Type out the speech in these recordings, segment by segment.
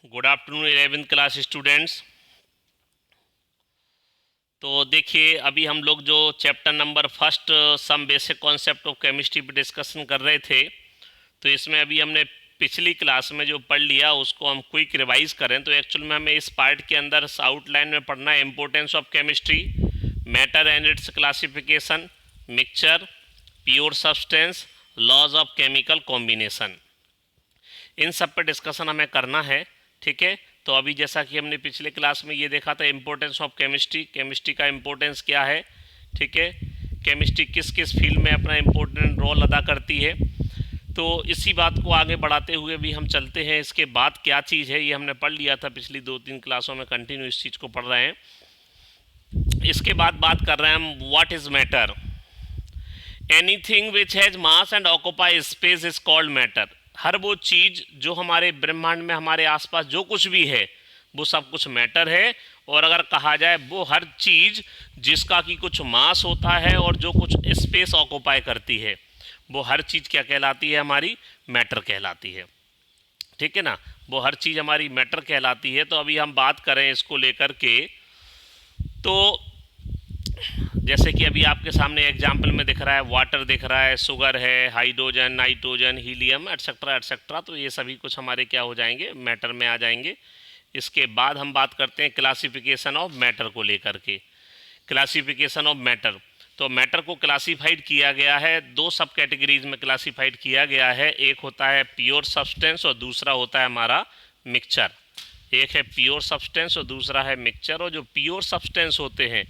Good afternoon 11th class students. तो देखिए, अभी हम लोग जो chapter number first some basic concept of chemistry पे डिस्कशन कर रहे थे, तो इसमें अभी हमने पिछली क्लास में जो पढ़ लिया उसको हम क्विक रिवाइज करें तो एक्चुअल में हमें इस पार्ट के अंदर आउटलाइन में पढ़ना है importance of chemistry, matter and its classification, mixture, pure substance, laws of chemical combination, इन सब पर डिस्कशन हमें करना है। ठीक है, तो अभी जैसा कि हमने पिछले क्लास में ये देखा था इम्पोर्टेंस ऑफ केमिस्ट्री, केमिस्ट्री का इम्पोर्टेंस क्या है। ठीक है, केमिस्ट्री किस किस फील्ड में अपना इम्पोर्टेंट रोल अदा करती है। तो इसी बात को आगे बढ़ाते हुए भी हम चलते हैं। इसके बाद क्या चीज़ है ये हमने पढ़ लिया था पिछली 2-3 क्लासों में, कंटिन्यू इस चीज़ को पढ़ रहे हैं। इसके बाद बात कर रहे हैं हम what is matter. Anything which has mass and occupy space is called matter. हर वो चीज़ जो हमारे ब्रह्मांड में हमारे आसपास जो कुछ भी है वो सब कुछ मैटर है। और अगर कहा जाए वो हर चीज़ जिसका कि कुछ मास होता है और जो कुछ स्पेस ऑक्यूपाई करती है वो हर चीज़ क्या कहलाती है, हमारी मैटर कहलाती है। ठीक है ना, वो हर चीज़ हमारी मैटर कहलाती है। तो अभी हम बात करें इसको लेकर के, तो जैसे कि अभी आपके सामने एग्जाम्पल में दिख रहा है, वाटर दिख रहा है, शुगर है, hydrogen, nitrogen, helium etcetera etcetera, तो ये सभी कुछ हमारे क्या हो जाएंगे, मैटर में आ जाएंगे। इसके बाद हम बात करते हैं क्लासिफिकेशन ऑफ मैटर को लेकर के। क्लासिफिकेशन ऑफ मैटर, तो मैटर को क्लासिफाइड किया गया है, दो सब कैटेगरीज में क्लासिफाइड किया गया है। एक होता है प्योर सब्सटेंस और दूसरा होता है हमारा मिक्सचर। एक है प्योर सब्सटेंस और दूसरा है मिक्सचर। और जो प्योर सब्सटेंस होते हैं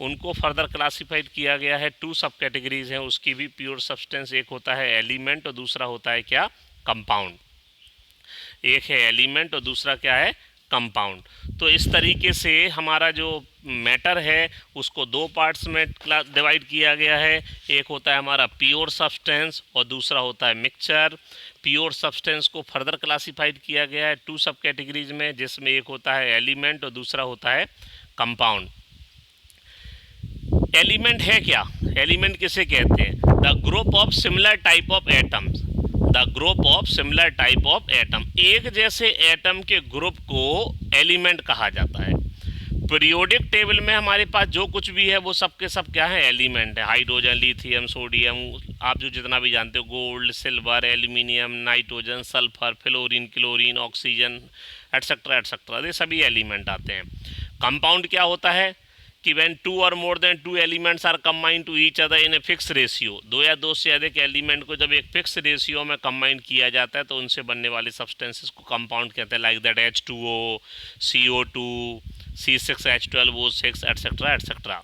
उनको फर्दर क्लासिफाइड किया गया है, 2 सब कैटेगरीज हैं उसकी भी प्योर सब्सटेंस। एक होता है एलिमेंट और दूसरा होता है क्या, कंपाउंड। एक है एलिमेंट और दूसरा क्या है, कंपाउंड। तो इस तरीके से हमारा जो मैटर है उसको 2 पार्ट्स में डिवाइड किया गया है। एक होता है हमारा प्योर सब्सटेंस और दूसरा होता है मिक्सचर। प्योर सब्सटेंस को फर्दर क्लासिफाइड किया गया है 2 सब कैटेगरीज में, जिसमें एक होता है एलिमेंट और दूसरा होता है कंपाउंड। एलिमेंट है क्या, एलिमेंट किसे कहते हैं, the group of similar type of atoms. The group of similar type of atom, एक जैसे एटम के ग्रुप को एलिमेंट कहा जाता है। पीरियोडिक टेबल में हमारे पास जो कुछ भी है वो सब के सब क्या है, एलिमेंट है। हाइड्रोजन, लिथियम, सोडियम, आप जो जितना भी जानते हो, gold, silver, aluminium, nitrogen, sulphur, fluorine, chlorine, oxygen etcetera etcetera, ये सभी एलिमेंट आते हैं। कंपाउंड क्या होता है कि व्हेन 2 और more than 2 elements are combined to each other in a fix ratio, 2 या 2 से अधिक एलिमेंट को जब एक फिक्स रेशियो में कंबाइंड किया जाता है तो उनसे बनने वाले सब्सटेंसेस को कंपाउंड कहते हैं। Like that H2O, CO2, C6H12O6 etcetera etcetera.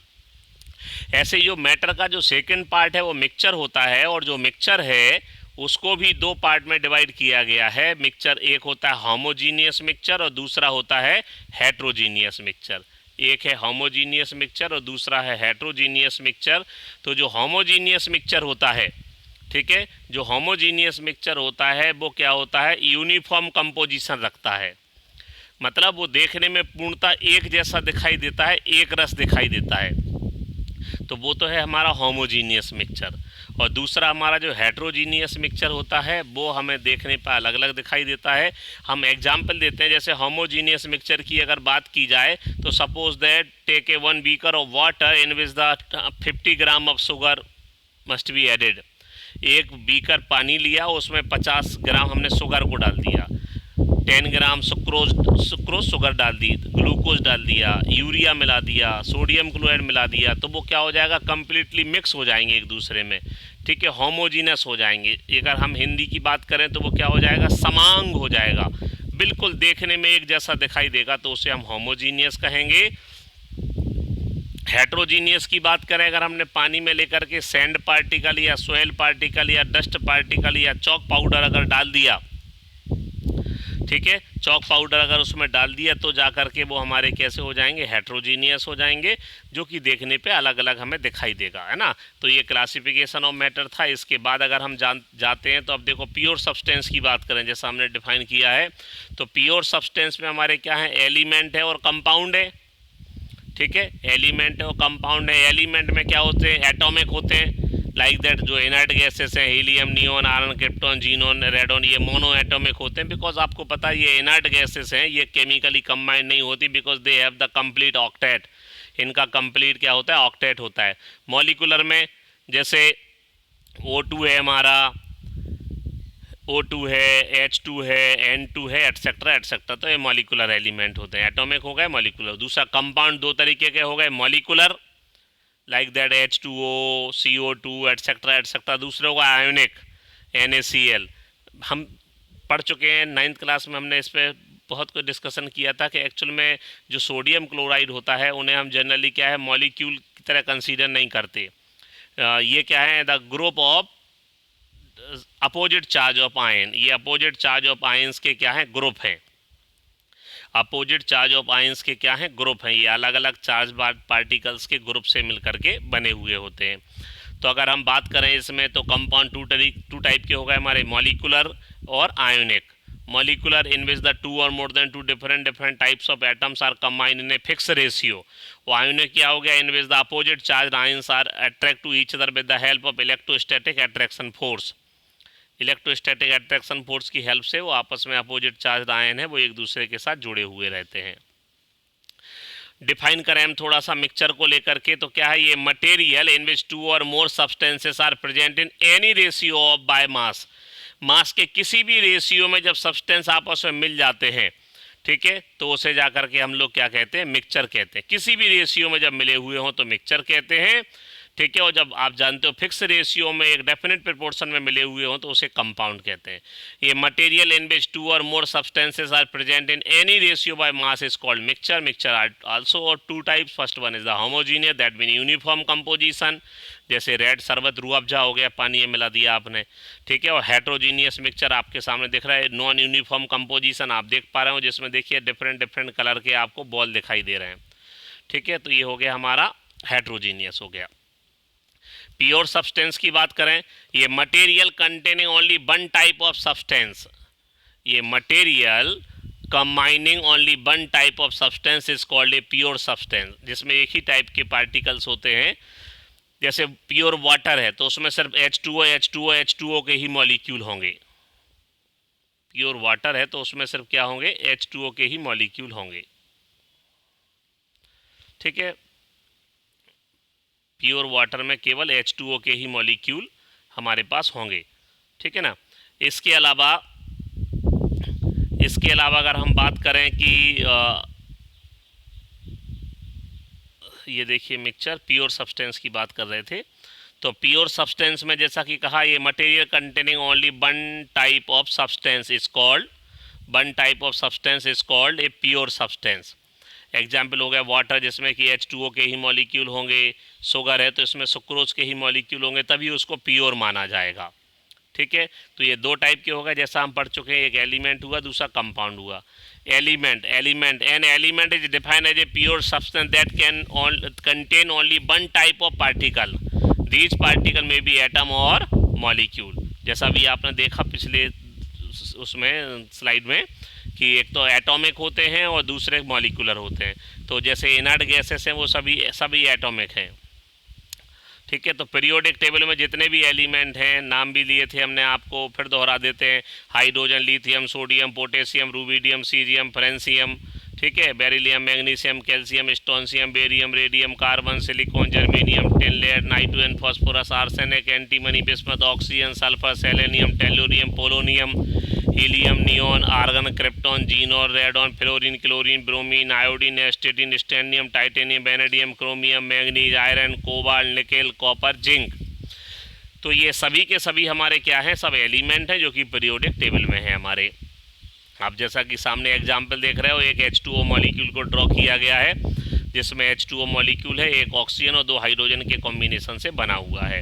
ऐसे जो मैटर का जो सेकेंड पार्ट है वो मिक्सचर होता है, और जो मिक्सचर है उसको भी 2 पार्ट में डिवाइड किया गया है। मिक्सचर एक होता है होमोजीनियस मिक्सचर और दूसरा होता है हेट्रोजीनियस मिक्सचर। एक है होमोजीनियस मिक्सचर और दूसरा है हेट्रोजीनियस मिक्सचर। तो जो होमोजीनियस मिक्सचर होता है, ठीक है, जो होमोजीनियस मिक्सचर होता है वो क्या होता है, यूनिफॉर्म कंपोजिशन रखता है। मतलब वो देखने में पूर्णतः एक जैसा दिखाई देता है, एक रस दिखाई देता है, तो वो तो है हमारा होमोजीनियस मिक्सचर। और दूसरा हमारा जो हेट्रोजीनियस मिक्सचर होता है वो हमें देखने पर अलग अलग दिखाई देता है। हम एग्जाम्पल देते हैं, जैसे होमोजीनियस मिक्सचर की अगर बात की जाए तो suppose that take a 1 beaker of water in which the 50 gram of sugar must be added. एक बीकर पानी लिया, उसमें 50 ग्राम हमने शुगर को डाल दिया, 10 ग्राम सुक्रोज शुगर डाल दी, ग्लूकोज डाल दिया, यूरिया मिला दिया, सोडियम क्लोराइड मिला दिया, तो वो क्या हो जाएगा, कम्प्लीटली मिक्स हो जाएंगे एक दूसरे में। ठीक है, होमोजीनस हो जाएंगे। अगर हम हिंदी की बात करें तो वो क्या हो जाएगा, समांग हो जाएगा, बिल्कुल देखने में एक जैसा दिखाई देगा, तो उसे हम होमोजीनियस कहेंगे। हेट्रोजीनियस की बात करें, अगर हमने पानी में लेकर के सैंड पार्टिकल या सोयल पार्टिकल या डस्ट पार्टिकल या चॉक पाउडर अगर डाल दिया, ठीक है, चॉक पाउडर अगर उसमें डाल दिया तो जा करके वो हमारे कैसे हो जाएंगे, हेट्रोजीनियस हो जाएंगे, जो कि देखने पे अलग अलग हमें दिखाई देगा, है ना। तो ये क्लासिफिकेशन ऑफ मैटर था। इसके बाद अगर हम जाते हैं तो अब देखो प्योर सब्सटेंस की बात करें, जैसा हमने डिफाइन किया है, तो प्योर सब्सटेंस में हमारे क्या है, एलिमेंट है और कंपाउंड है। ठीक है, एलिमेंट है और कंपाउंड है। एलिमेंट में क्या होते हैं, एटॉमिक होते हैं, लाइक दैट जो इनर्ट गैसेस हैं helium, neon, argon, krypton, xenon, radon, ये मोनो एटॉमिक होते हैं। बिकॉज आपको पता है ये इनर्ट गैसेस हैं, ये केमिकली कंबाइंड नहीं होती because they have the complete octet. इनका कंप्लीट क्या होता है, ऑक्टेट होता है। मॉलिकुलर में जैसे O2 है हमारा, O2 है, H2 है, N2 है, एटसेट्रा एटसेट्रा। तो ये मॉलिकुलर एलिमेंट होते हैं। एटॉमिक हो गए, मॉलिकुलर। दूसरा कंपाउंड दो तरीके के हो गए, molecular like that H2O, CO2 etcetera etcetera. दूसरे होगा आयोनिक, NaCl। हम पढ़ चुके हैं 9th क्लास में, हमने इस पर बहुत कुछ डिस्कशन किया था कि एक्चुअल में जो सोडियम क्लोराइड होता है उन्हें हम जनरली क्या है मॉलिक्यूल की तरह कंसीडर नहीं करते। ये क्या है, the group of opposite charge of ion. ये अपोजिट चार्ज ऑफ आयंस के क्या है, ग्रुप हैं। अपोजिट चार्ज ऑफ आयंस के क्या हैं, ग्रुप हैं। ये अलग अलग चार्ज पार्टिकल्स के ग्रुप से मिलकर के बने हुए होते हैं। तो अगर हम बात करें इसमें तो कंपाउंड टू टाइप के हो गए हमारे, मॉलिकुलर और ionic. Molecular in which the two or more than two different types of atoms are combined in a fix ratio. वो आयोनिक क्या हो गया, in which the opposite charge ions are attract to each other with the help of electrostatic attraction force. Electrostatic attraction force की help से वो आपस में opposite charge ion है वो एक दूसरे के साथ जुड़े हुए रहते हैं। डिफाइन करें हम थोड़ा सा मिक्सचर को लेकर के, तो क्या है ये, material in which two or more substances are present in any ratio of by mass. Mass के किसी भी रेशियो में जब सब्सटेंस आपस में मिल जाते हैं, ठीक है, तो उसे जा कर के हम लोग क्या कहते हैं, मिक्सचर कहते हैं। किसी भी रेशियो में जब मिले हुए हों तो मिक्सचर कहते हैं, ठीक है। और जब आप जानते हो फिक्स रेशियो में एक डेफिनेट प्रोपोर्शन में मिले हुए हों तो उसे कंपाउंड कहते हैं। ये material in which two or more substances are present in any ratio by mass is called mixture. Mixture are also or two types, first one is the homogeneous that mean uniform composition, जैसे red शरबत रूह अफ़ज़ा हो गया, पानी में मिला दिया आपने, ठीक है। और हेट्रोजीनियस मिक्सचर आपके सामने दिख रहा है, नॉन यूनिफॉर्म कंपोजिशन आप देख पा रहे हो जिसमें देखिए डिफरेंट कलर के आपको बॉल दिखाई दे रहे हैं, ठीक है। तो ये हो गया हमारा हेट्रोजीनियस हो गया। प्योर सब्सटेंस की बात करें, ये material containing only one type of substance. ये material combining only one type of substance is called a pure substance, जिसमें एक ही टाइप के पार्टिकल्स होते हैं। जैसे प्योर वाटर है तो उसमें सिर्फ H2O के ही मॉलिक्यूल होंगे। प्योर वाटर है तो उसमें सिर्फ क्या होंगे, H2O के ही मॉलिक्यूल होंगे, ठीक है। प्योर वाटर में केवल H2O के ही मॉलिक्यूल हमारे पास होंगे, ठीक है ना। इसके अलावा अगर हम बात करें कि ये देखिए मिक्सचर, प्योर सब्सटेंस की बात कर रहे थे, तो प्योर सब्सटेंस में जैसा कि कहा ये material containing only one type of substance is called a pure substance. Example हो गया वाटर, जिसमें कि H2O के ही मॉलिक्यूल होंगे। शुगर है तो इसमें सुक्रोज के ही मॉलिक्यूल होंगे, तभी उसको प्योर माना जाएगा, ठीक है। तो ये दो टाइप के हो गए जैसा हम पढ़ चुके हैं, एक एलिमेंट हुआ, दूसरा कंपाउंड हुआ। An element is defined as a pure substance that can contain only one type of particle. These particle may be atom और मॉलिक्यूल, जैसा भी आपने देखा पिछले उसमें स्लाइड में कि एक तो एटॉमिक होते हैं और दूसरे मॉलिकुलर होते हैं। तो जैसे इनर्ट गैसेस हैं वो सभी एटॉमिक हैं, ठीक है। तो पीरियोडिक टेबल में जितने भी एलिमेंट हैं, नाम भी लिए थे हमने, आपको फिर दोहरा देते हैं। Hydrogen, lithium, sodium, potassium, rubidium, cerium, francium, ठीक है, beryllium, magnesium, calcium, strontium, barium, radium, carbon, silicon, germanium, tin, lead, nitrogen, phosphorus, arsenic, antimony, bismuth, oxygen, sulphur, selenium, tellurium, polonium, helium, neon, argon, krypton, xenon, radon, fluorine, chlorine, bromine, iodine, astatine, scandium, titanium, vanadium, chromium, manganese, iron, cobalt, nickel, copper, zinc. तो ये सभी के सभी हमारे क्या हैं, सब element हैं जो कि पीरियोडिक टेबल में है हमारे। आप जैसा कि सामने एग्जाम्पल देख रहे हो, एक H2O मॉलिक्यूल को ड्रॉ किया गया है जिसमें H2O मॉलिक्यूल है, एक ऑक्सीजन और दो हाइड्रोजन के कॉम्बिनेशन से बना हुआ है।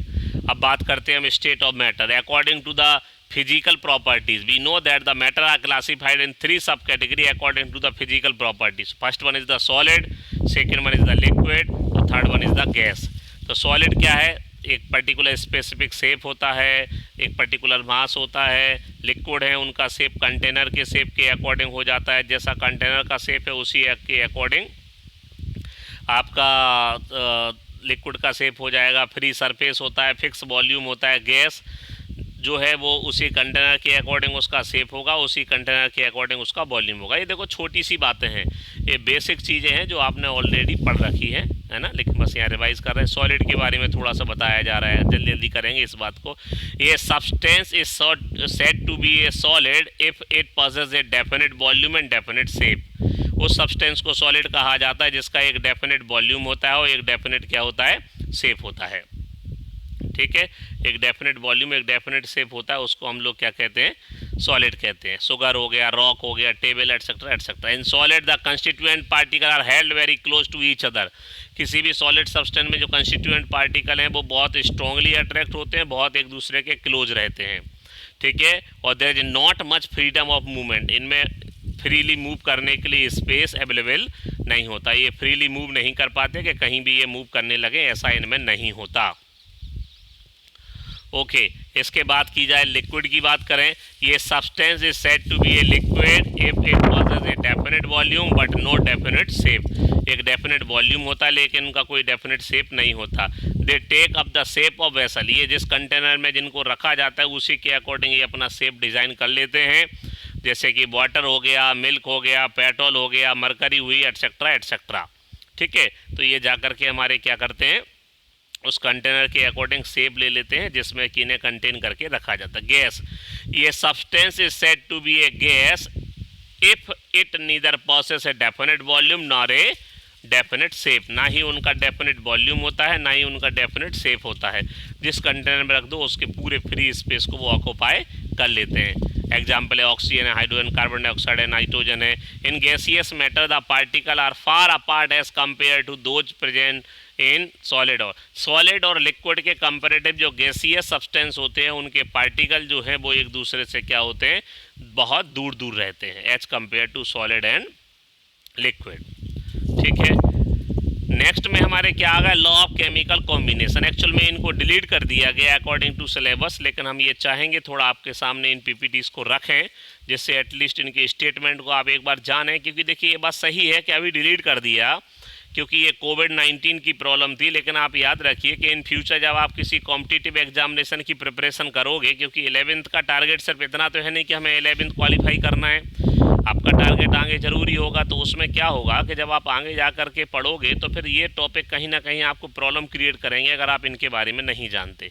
अब बात करते हैं हम state of matter. According to the physical properties we know that the matter are classified in three subcategory according to the physical properties. First one is the solid, second one is the liquid, तो third one is the gas. तो solid क्या है, एक particular specific shape होता है, एक particular मास होता है। लिक्विड है, उनका शेप कंटेनर के शेप के अकॉर्डिंग हो जाता है, जैसा कंटेनर का शेप है उसी के अकॉर्डिंग आपका लिक्विड का शेप हो जाएगा, फ्री सरफेस होता है, फिक्स वॉल्यूम होता है, गैस जो है वो उसी कंटेनर के अकॉर्डिंग उसका शेप होगा, उसी कंटेनर के अकॉर्डिंग उसका वॉल्यूम होगा। ये देखो छोटी सी बातें हैं, ये बेसिक चीज़ें हैं जो आपने ऑलरेडी पढ़ रखी हैं, है ना, लेकिन बस यहाँ रिवाइज कर रहे हैं। सॉलिड के बारे में थोड़ा सा बताया जा रहा है, जल्दी जल्दी करेंगे इस बात को। ये substance is said to be a solid if it possess a definite volume and definite shape. उस सब्सटेंस को सॉलिड कहा जाता है जिसका एक डेफिनेट वॉल्यूम होता है और एक डेफिनेट क्या होता है, शेप होता है। ठीक है, एक डेफिनेट वॉल्यूम एक डेफिनेट शेप होता है, उसको हम लोग क्या कहते हैं, सॉलिड कहते हैं। शुगर हो गया, रॉक हो गया, table etcetera etcetera. In solid the constituent particle are held very close to each other. किसी भी सॉलिड सब्सटेंस में जो कंस्टिट्यूएंट पार्टिकल हैं वो बहुत स्ट्रांगली अट्रैक्ट होते हैं, बहुत एक दूसरे के क्लोज रहते हैं। ठीक है, और there is not much freedom of movement. इनमें फ्रीली मूव करने के लिए स्पेस अवेलेबल नहीं होता, ये फ्रीली मूव नहीं कर पाते कि कहीं भी ये मूव करने लगे, ऐसा इनमें नहीं होता। ओके, इसके बाद की जाए लिक्विड की बात करें, ये substance is said to be a liquid if it possess a definite volume but no definite shape. एक डेफिनेट वॉल्यूम होता है लेकिन उनका कोई डेफिनेट शेप नहीं होता। They take up the shape of vessel. ये जिस कंटेनर में जिनको रखा जाता है उसी के अकॉर्डिंग ये अपना शेप डिज़ाइन कर लेते हैं, जैसे कि वाटर हो गया, मिल्क हो गया, पेट्रोल हो गया, मरकरी हुई, एटसेट्रा एटसेट्रा। ठीक है, तो ये जा कर के हमारे क्या करते हैं, उस कंटेनर के अकॉर्डिंग शेप ले लेते हैं जिसमें कि इन्हें कंटेन करके रखा जाता है। गैस, ये substance is said to be a gas if it neither possess a definite volume nor a definite shape. ना ही उनका डेफिनेट वॉल्यूम होता है, ना ही उनका डेफिनेट शेप होता है। जिस कंटेनर में रख दो उसके पूरे फ्री स्पेस को वो ऑक्यूपाई कर लेते हैं। एग्जाम्पल है ऑक्सीजन है, हाइड्रोजन, कार्बन डाइऑक्साइड है, नाइट्रोजन है। In gaseous matter the particle are far apart as compare to those present in solid और लिक्विड के कंपेरेटिव जो गैसियस सब्सटेंस होते हैं उनके पार्टिकल जो हैं वो एक दूसरे से क्या होते हैं, बहुत दूर दूर रहते हैं as compare to solid and liquid. ठीक है, नेक्स्ट में हमारे क्या आ गया, law of chemical combination. Actual में इनको डिलीट कर दिया गया अकॉर्डिंग टू सिलेबस, लेकिन हम ये चाहेंगे थोड़ा आपके सामने इन पीपीटीज को रखें जिससे एटलीस्ट इनके स्टेटमेंट को आप एक बार जानें। क्योंकि देखिए ये बात सही है कि अभी डिलीट कर दिया क्योंकि ये कोविड-19 की प्रॉब्लम थी, लेकिन आप याद रखिए कि इन फ्यूचर जब आप किसी कॉम्पिटिटिव एग्जामिनेशन की प्रिपरेशन करोगे, क्योंकि 11th का टारगेट सिर्फ इतना तो है नहीं कि हमें 11th क्वालिफाई करना है, आपका टारगेट आगे ज़रूरी होगा। तो उसमें क्या होगा कि जब आप आगे जा कर के पढ़ोगे तो फिर ये टॉपिक कहीं ना कहीं आपको प्रॉब्लम क्रिएट करेंगे अगर आप इनके बारे में नहीं जानते।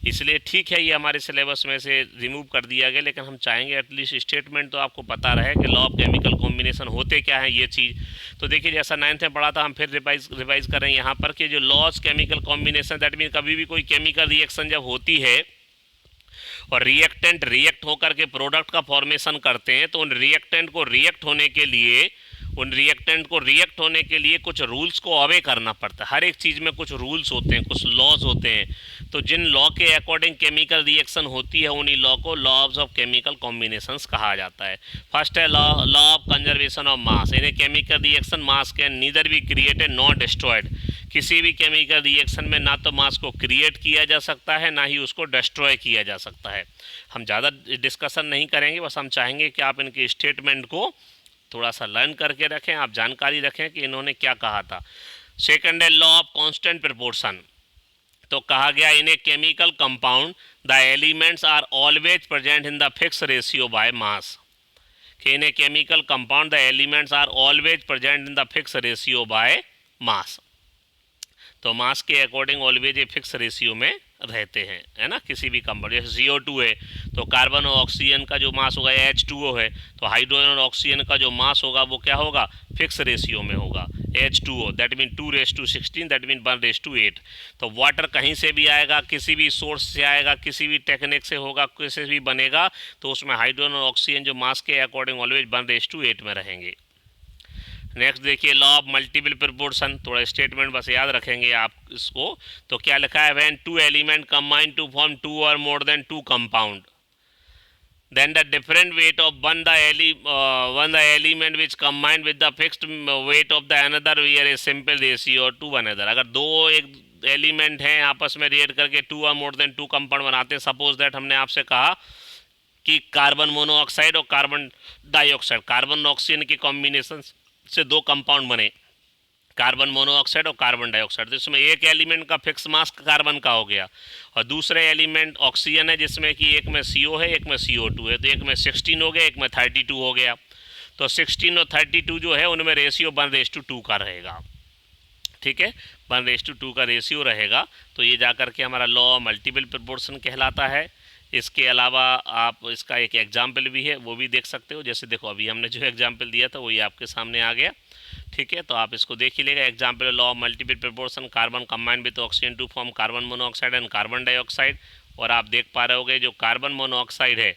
इसलिए ठीक है ये हमारे सिलेबस में से रिमूव कर दिया गया, लेकिन हम चाहेंगे एटलीस्ट स्टेटमेंट तो आपको पता रहे कि लॉ ऑफ केमिकल कॉम्बिनेशन होते क्या है ये चीज़। तो देखिए जैसा 9th में पढ़ा था, हम फिर रिवाइज करें यहाँ पर कि जो laws chemical combination, that mean कभी भी कोई केमिकल रिएक्शन जब होती है और रिएक्टेंट रिएक्ट होकर के प्रोडक्ट का फॉर्मेशन करते हैं, तो उन रिएक्टेंट को रिएक्ट होने के लिए कुछ रूल्स को ऑबे करना पड़ता है। हर एक चीज़ में कुछ रूल्स होते हैं, कुछ लॉज होते हैं। तो जिन लॉ के अकॉर्डिंग केमिकल रिएक्शन होती है उन्हीं लॉ को लॉज ऑफ केमिकल कॉम्बिनेशंस कहा जाता है। फर्स्ट है law of conservation of mass. इन्हें chemical reaction mass can neither be created not destroyed. किसी भी केमिकल रिएक्शन में ना तो मास को क्रिएट किया जा सकता है ना ही उसको डिस्ट्रॉय किया जा सकता है। हम ज़्यादा डिस्कशन नहीं करेंगे, बस हम चाहेंगे कि आप इनके स्टेटमेंट को थोड़ा सा लर्न करके रखें, आप जानकारी रखें कि इन्होंने क्या कहा था। सेकंड है लॉ ऑफ कांस्टेंट प्रोपोर्शन। तो कहा गया in a chemical compound the elements are always present in the fix ratio by mass. कि in a chemical compound the elements are always present in the fix ratio by mass. तो mass के according always a fix ratio में रहते हैं, है ना। किसी भी कंपाउंड जैसे CO2 है तो कार्बन और ऑक्सीजन का जो मास होगा H2O है, तो हाइड्रोजन और ऑक्सीजन का जो मास होगा वो क्या होगा, फिक्स रेशियो में होगा। H2O that mean 2:16, that mean 1:8। तो वाटर कहीं से भी आएगा, किसी भी सोर्स से आएगा, किसी भी टेक्निक से होगा, किसी भी बनेगा, तो उसमें हाइड्रोजन और ऑक्सीजन जो मास के अकॉर्डिंग ऑलवेज 1:8 में रहेंगे। नेक्स्ट देखिए लॉ ऑफ मल्टीपल प्रोपोर्शन। थोड़ा स्टेटमेंट बस याद रखेंगे आप इसको। तो क्या लिखा है, when two element combine to form 2 और more than 2 compound then the different weight of one the element which combined with the fixed weight of the another where a simple ratio to one another। अगर दो एक element हैं आपस में react करके 2 और more than 2 compound बनाते हैं, सपोज दैट हमने आपसे कहा कि कार्बन मोनोऑक्साइड और कार्बन डाइऑक्साइड, कार्बन ऑक्सीजन के कॉम्बिनेशन से 2 कंपाउंड बने, कार्बन मोनोऑक्साइड और कार्बन डाइऑक्साइड। तो इसमें एक एलिमेंट का फिक्स मास कार्बन का हो गया और दूसरे एलिमेंट ऑक्सीजन है जिसमें कि एक में CO है एक में CO2 है, तो एक में 16 हो गया एक में 32 हो गया। तो 16 और 32 जो है उनमें रेशियो 1:2 का रहेगा, ठीक है, 1:2 का रेशियो रहेगा। तो ये जा कर के हमारा लॉ मल्टीपल प्रोपोर्शन कहलाता है। इसके अलावा आप इसका एक एग्जाम्पल भी है वो भी देख सकते हो, जैसे देखो अभी हमने जो एग्जाम्पल दिया था वही आपके सामने आ गया, ठीक है। तो आप इसको देख ही लेगा। Example law multiple proportion, carbon combined with oxygen to form carbon monoxide and carbon dioxide. और आप देख पा रहे होगे जो कार्बन मोनोऑक्साइड है,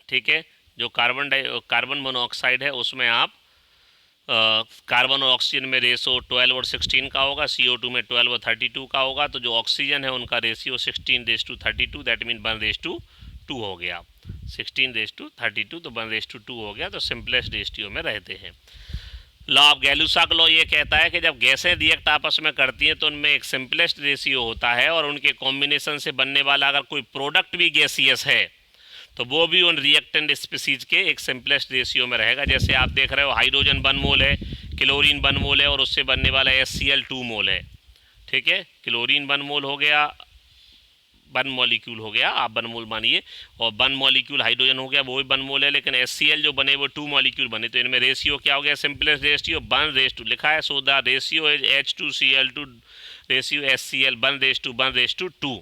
ठीक है, जो कार्बन मोनोऑक्साइड है उसमें आप कार्बन और ऑक्सीजन में रेशो 12 और 16 का होगा, CO2 में 12 और 32 का होगा। तो जो ऑक्सीजन है उनका रेशियो 16:32, दैट मीन 1:2 हो गया। 16:32 तो 1:2 हो गया। तो सिंपलेस्ट रेशियो में रहते हैं। लॉ ऑफ गैलूसा का लॉ ये कहता है कि जब गैसें रिएक्ट आपस में करती हैं तो उनमें एक सिंपलेस्ट रेशियो होता है और उनके कॉम्बिनेशन से बनने वाला अगर कोई प्रोडक्ट भी गैसियस है तो वो भी उन रिएक्टेंट स्पीसीज के एक सिंपलेस्ट रेशियो में रहेगा। जैसे आप देख रहे हो हाइड्रोजन 1 मोल है, क्लोरीन 1 मोल है और उससे बनने वाला HCl 2 मोल है, ठीक है। क्लोरीन 1 मोल हो गया, 1 मॉलिक्यूल हो गया, आप 1 मोल मानिए, और 1 मॉलिक्यूल हाइड्रोजन हो गया वो भी 1 मोल है, लेकिन HCl जो बने वो 2 मॉलिक्यूल बने। तो इनमें रेशियो क्या हो गया, सिंपलेस्ट रेशियो 1:2 लिखा है। So the ratio is H2Cl2 ratio HCl 1:2।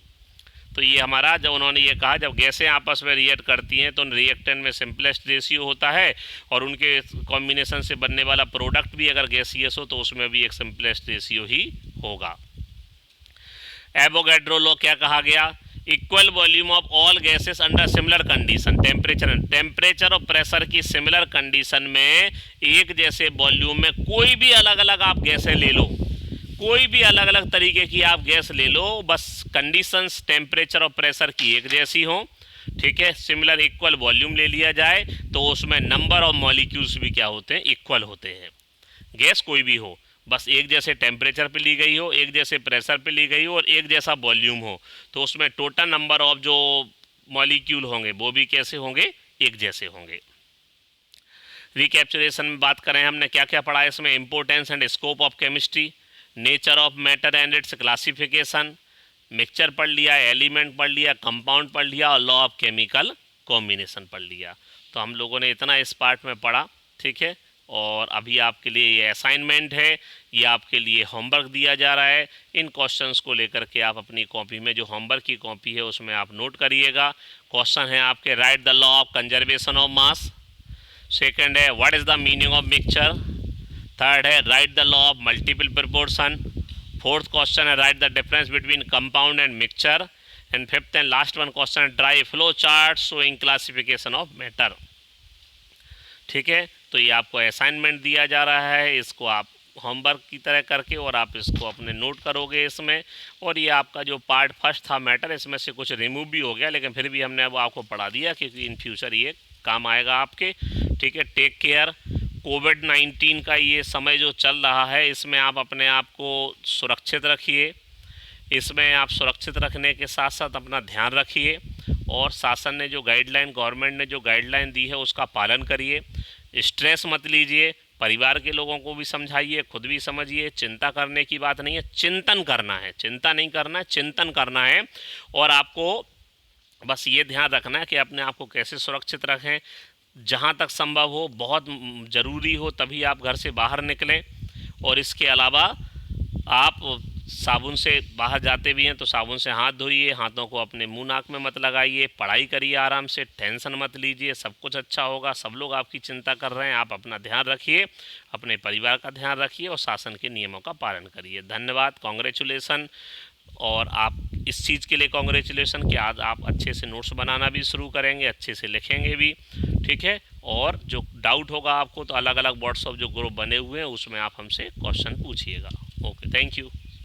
तो ये हमारा जब उन्होंने ये कहा जब गैसें आपस में रिएक्ट करती हैं तो उन रिएक्टेंट में सिंपलेस्ट रेशियो होता है और उनके कॉम्बिनेशन से बनने वाला प्रोडक्ट भी अगर गैसियस हो तो उसमें भी एक सिंपलेस्ट रेशियो ही होगा। एवोगैड्रो लॉ क्या कहा गया, equal volume of all gases under similar condition, temperature और प्रेशर की सिमिलर कंडीशन में एक जैसे वॉल्यूम में कोई भी अलग अलग आप गैसें ले लो, कोई भी अलग अलग तरीके की आप गैस ले लो, बस कंडीशंस टेम्परेचर और प्रेशर की एक जैसी हो, ठीक है, सिमिलर इक्वल वॉल्यूम ले लिया जाए तो उसमें नंबर ऑफ मॉलिक्यूल्स भी क्या होते हैं, इक्वल होते हैं। गैस कोई भी हो, बस एक जैसे टेम्परेचर पे ली गई हो, एक जैसे प्रेशर पे ली गई हो और एक जैसा वॉल्यूम हो, तो उसमें टोटल नंबर ऑफ जो मॉलिक्यूल होंगे वो भी कैसे होंगे, एक जैसे होंगे। रिकैप्चुलेशन में बात करें हमने क्या क्या पढ़ा है इसमें, importance and scope of chemistry, nature of matter and its classification, mixture पढ़ लिया, एलिमेंट पढ़ लिया, कंपाउंड पढ़ लिया और लॉ ऑफ केमिकल कॉम्बिनेशन पढ़ लिया। तो हम लोगों ने इतना इस पार्ट में पढ़ा, ठीक है। और अभी आपके लिए ये असाइनमेंट है, ये आपके लिए होमवर्क दिया जा रहा है। इन क्वेश्चंस को लेकर के आप अपनी कॉपी में जो होमवर्क की कॉपी है उसमें आप नोट करिएगा। क्वेश्चन है आपके, write the law of conservation of mass. Second है, what is the meaning of mixture. Third है, write the law of multiple proportion. Fourth question है, write the difference between compound and mixture. And fifth and last one question है, draw flow chart showing classification of matter, ठीक है। तो ये आपको assignment दिया जा रहा है, इसको आप होमवर्क की तरह करके और आप इसको अपने नोट करोगे इसमें। और ये आपका जो पार्ट फर्स्ट था मैटर, इसमें से कुछ रिमूव भी हो गया लेकिन फिर भी हमने अब आपको पढ़ा दिया क्योंकि इन फ्यूचर ये काम आएगा आपके, ठीक है। Take care. कोविड-19 का ये समय जो चल रहा है इसमें आप अपने आप को सुरक्षित रखिए, इसमें आप सुरक्षित रखने के साथ साथ अपना ध्यान रखिए और शासन ने जो गाइडलाइन, गवर्नमेंट ने जो गाइडलाइन दी है उसका पालन करिए। स्ट्रेस मत लीजिए, परिवार के लोगों को भी समझाइए, खुद भी समझिए। चिंता करने की बात नहीं है, चिंतन करना है, चिंता नहीं करना है, चिंतन करना है। और आपको बस ये ध्यान रखना है कि अपने आप को कैसे सुरक्षित रखें। जहाँ तक संभव हो, बहुत ज़रूरी हो तभी आप घर से बाहर निकलें। और इसके अलावा आप साबुन से बाहर जाते भी हैं तो साबुन से हाथ धोइए, हाथों को अपने मुंह नाक में मत लगाइए, पढ़ाई करिए आराम से, टेंशन मत लीजिए, सब कुछ अच्छा होगा। सब लोग आपकी चिंता कर रहे हैं, आप अपना ध्यान रखिए, अपने परिवार का ध्यान रखिए और शासन के नियमों का पालन करिए। धन्यवाद, कॉन्ग्रेचुलेसन। और आप इस चीज़ के लिए कॉन्ग्रेचुलेसन कि आज आप अच्छे से नोट्स बनाना भी शुरू करेंगे, अच्छे से लिखेंगे भी, ठीक है। और जो डाउट होगा आपको तो अलग अलग व्हाट्सएप जो ग्रुप बने हुए हैं उसमें आप हमसे क्वेश्चन पूछिएगा। Okay, thank you.